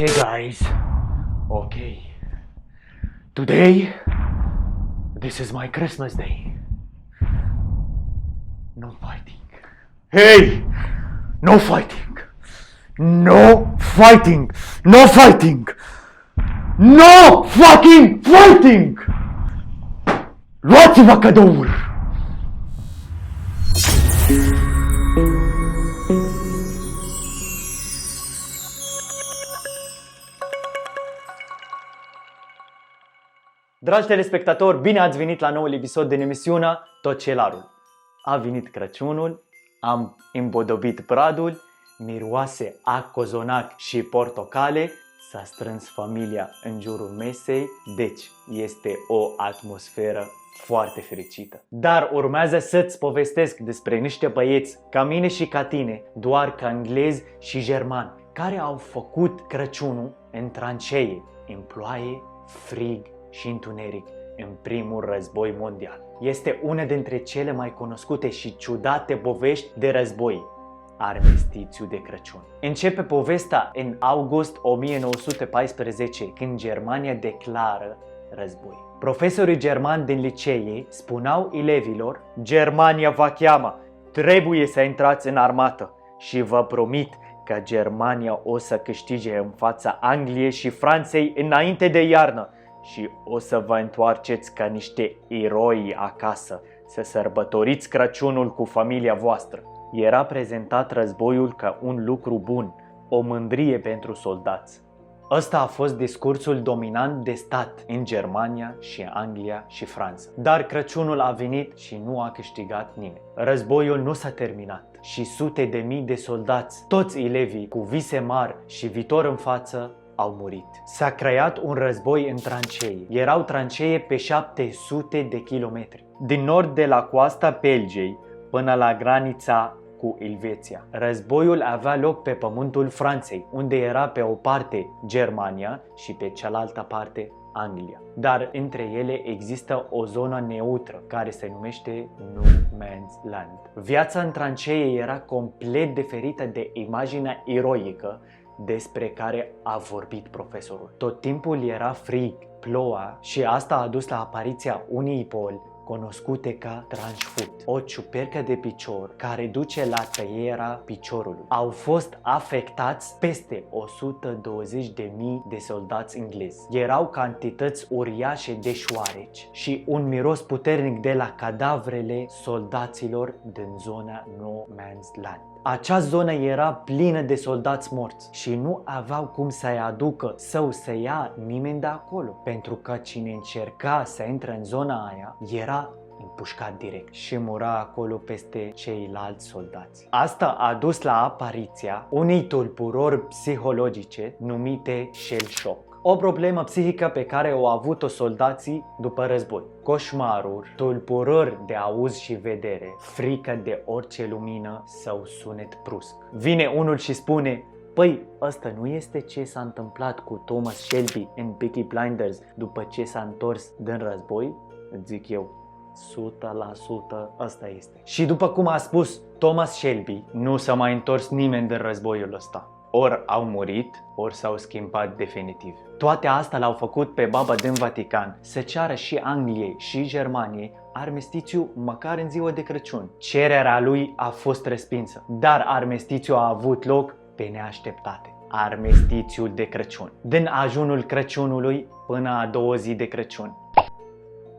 Okay, guys. Okay. Today, this is my Christmas day. No fighting. Hey! No fighting! No fighting! No fighting! No fucking fighting! Luați-vă cadouri! Dragi telespectatori, bine ați venit la noul episod din emisiunea Tot Celarul. A venit Crăciunul, am îmbodobit bradul, miroase a cozonac și portocale, s-a strâns familia în jurul mesei, deci este o atmosferă foarte fericită. Dar urmează să-ți povestesc despre niște băieți ca mine și ca tine, doar ca englezi și germani, care au făcut Crăciunul în tranșee, în ploaie, frig și întuneric, în primul război mondial. Este una dintre cele mai cunoscute și ciudate povești de război, armistițiul de Crăciun. Începe povestea în august 1914, când Germania declară război. Profesorii germani din licee spuneau elevilor: Germania vă cheamă, trebuie să intrați în armată și vă promit că Germania o să câștige în fața Angliei și Franței înainte de iarnă și o să vă întoarceți ca niște eroi acasă, să sărbătoriți Crăciunul cu familia voastră. Era prezentat războiul ca un lucru bun, o mândrie pentru soldați. Ăsta a fost discursul dominant de stat în Germania și Anglia și Franța. Dar Crăciunul a venit și nu a câștigat nimeni. Războiul nu s-a terminat și sute de mii de soldați, toți elevii cu vise mari și viitor în față, au murit. S-a creat un război în tranșee. Erau tranșee pe 700 de kilometri. Din nord de la coasta Belgiei până la granița cu Elveția. Războiul avea loc pe pământul Franței, unde era pe o parte Germania și pe cealaltă parte Anglia. Dar între ele există o zonă neutră care se numește No Man's Land. Viața în tranșee era complet diferită de imaginea eroică despre care a vorbit profesorul. Tot timpul era frig, ploua și asta a dus la apariția unei boli cunoscute ca tranșfut, o ciupercă de picior care duce la tăierea piciorului. Au fost afectați peste 120.000 de soldați englezi. Erau cantități uriașe de șoareci și un miros puternic de la cadavrele soldaților din zona No Man's Land. Acea zonă era plină de soldați morți și nu aveau cum să-i aducă sau să ia nimeni de acolo, pentru că cine încerca să intre în zona aia era împușcat direct și mura acolo peste ceilalți soldați. Asta a dus la apariția unei tulburări psihologice numite shell shock. O problemă psihică pe care au avut-o soldații după război. Coșmaruri, tulburări de auz și vedere, frică de orice lumină sau sunet brusc. Vine unul și spune: păi, ăsta nu este ce s-a întâmplat cu Thomas Shelby în Peaky Blinders după ce s-a întors din război? Zic eu, 100% ăsta este. Și după cum a spus Thomas Shelby, nu s-a mai întors nimeni din războiul ăsta. Ori au murit, ori s-au schimbat definitiv. Toate astea l-au făcut pe baba din Vatican să ceară și Angliei și Germaniei armistițiu măcar în ziua de Crăciun. Cererea lui a fost respinsă, dar armistițiul a avut loc pe neașteptate. Armistițiul de Crăciun. Din ajunul Crăciunului până a 2 zi de Crăciun.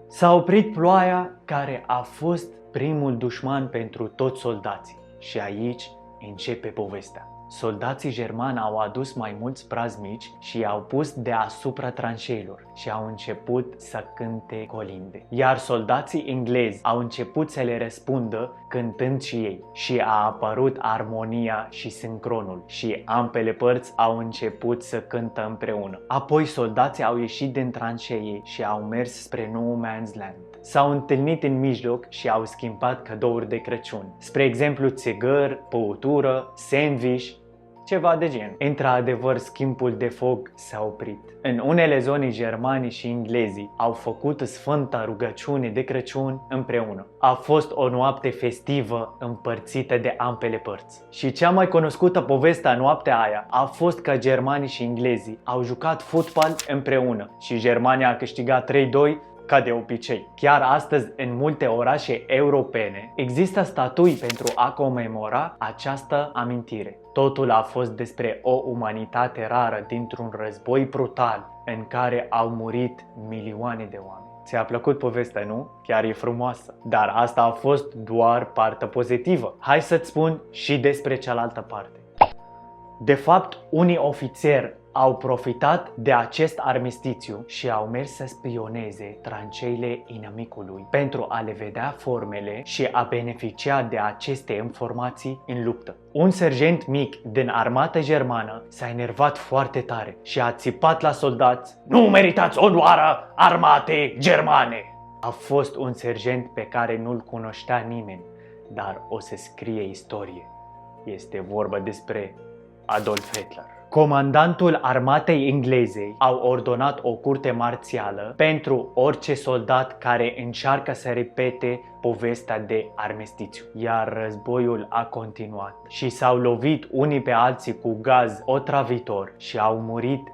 S-a oprit ploaia care a fost primul dușman pentru toți soldații. Și aici începe povestea. Soldații germani au adus mai mulți brazi mici și i-au pus deasupra tranșeilor și au început să cânte colinde. Iar soldații englezi au început să le răspundă cântând și ei și a apărut armonia și sincronul și ambele părți au început să cântă împreună. Apoi soldații au ieșit din tranșee și au mers spre No Man's Land. S-au întâlnit în mijloc și au schimbat cadouri de Crăciun. Spre exemplu, țigări, băutură, sandwich ceva de gen. Într-adevăr, schimbul de foc s-a oprit. În unele zone, germanii și englezii au făcut sfânta rugăciune de Crăciun împreună. A fost o noapte festivă împărțită de ambele părți. Și cea mai cunoscută poveste a noaptea aia a fost că germanii și englezii au jucat fotbal împreună și Germania a câștigat 3-2, ca de obicei. Chiar astăzi, în multe orașe europene, există statui pentru a comemora această amintire. Totul a fost despre o umanitate rară dintr-un război brutal în care au murit milioane de oameni. Ți-a plăcut povestea, nu? Chiar e frumoasă. Dar asta a fost doar partea pozitivă. Hai să-ți spun și despre cealaltă parte. De fapt, unii ofițeri au profitat de acest armistițiu și au mers să spioneze tranșeile inamicului pentru a le vedea formele și a beneficia de aceste informații în luptă. Un sergent mic din armata germană s-a enervat foarte tare și a țipat la soldați: "Nu meritați onoarea armatei germane!" A fost un sergent pe care nu-l cunoștea nimeni, dar o să scrie istorie. Este vorba despre Adolf Hitler. Comandantul armatei engleze au ordonat o curte marțială pentru orice soldat care încearcă să repete povestea de armistițiu. Iar războiul a continuat și s-au lovit unii pe alții cu gaz otravitor și au murit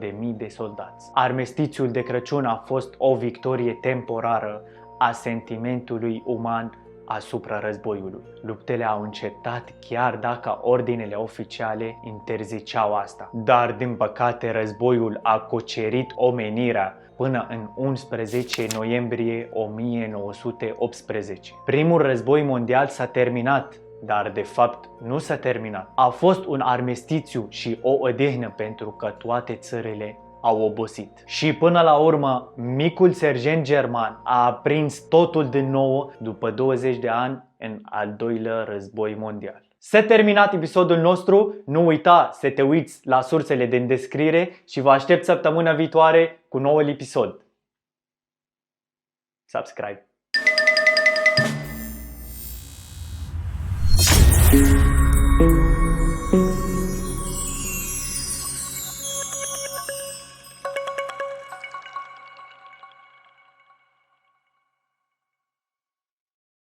750.000 de soldați. Armistițiul de Crăciun a fost o victorie temporară a sentimentului uman asupra războiului. Luptele au încetat chiar dacă ordinele oficiale interziceau asta. Dar din păcate războiul a cucerit omenirea până în 11 noiembrie 1918. Primul război mondial s-a terminat, dar de fapt nu s-a terminat. A fost un armistițiu și o odihnă pentru că toate țările au obosit. Și până la urmă, micul sergent german a aprins totul din nou după 20 de ani în al doilea război mondial. S-a terminat episodul nostru, nu uita să te uiți la sursele din descriere și vă aștept săptămâna viitoare cu noul episod. Subscribe!